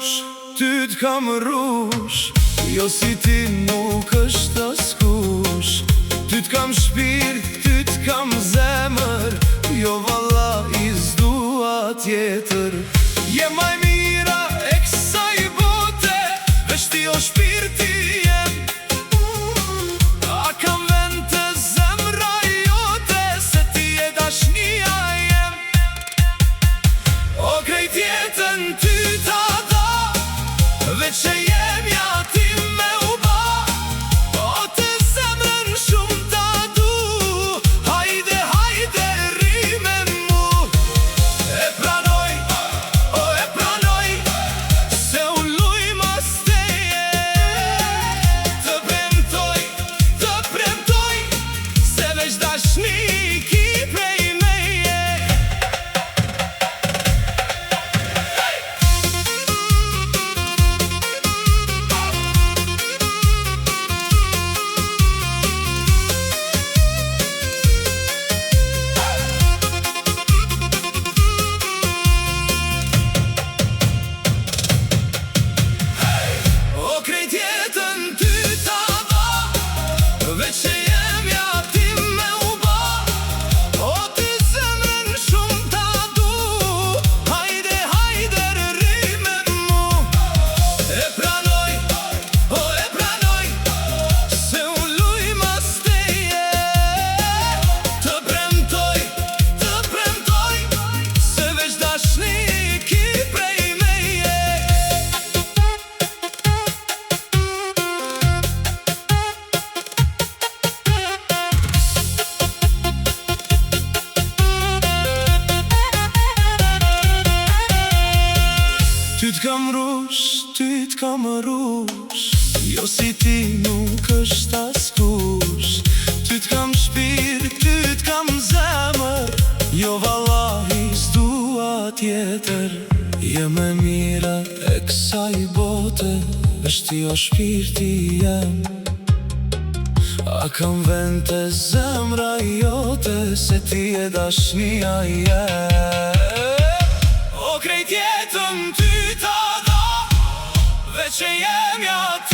rush, ty t'kam rush. Jo si ti nuk është askush. Ty t'kam shpirt, ty t'kam zemër. Jo valla i s'dua tjetër. Je maj mira e kësaj bote, veç ti o shpirti jem. A kam vend të zemra jote, se ti e dashnia jem. O krejt jetën ty ta da, veç e jem ja ti me u ba. O të zemrën shumë ta du, hajde, hajde, ri me mu. E pranoj, o e pranoj, se u luj mas teje. Të premtoj, se veç dashni ki prej meje. O krejt jetën ty ta da, veç e jem ja ti me u ba. O të zemrën shumë ta du, hajde, hajde, ri me mu. E pranoj, o e pranoj, se u luj mas teje. Të premtoj, se veç dashni ki prej meje. Ty t'kam rush, ty t'kam rush. Jo si ti nuk është askush. Ty t'kam shpirt, ty t'kam zemër. Jo vallahi s'dua tjetër. Je me mira e kësaj bote, veç ti o shpirti jem. A kam vend të zemra jote, se ti e dashnia jem. O krejt jetën ty ta da, veç e jem ja ti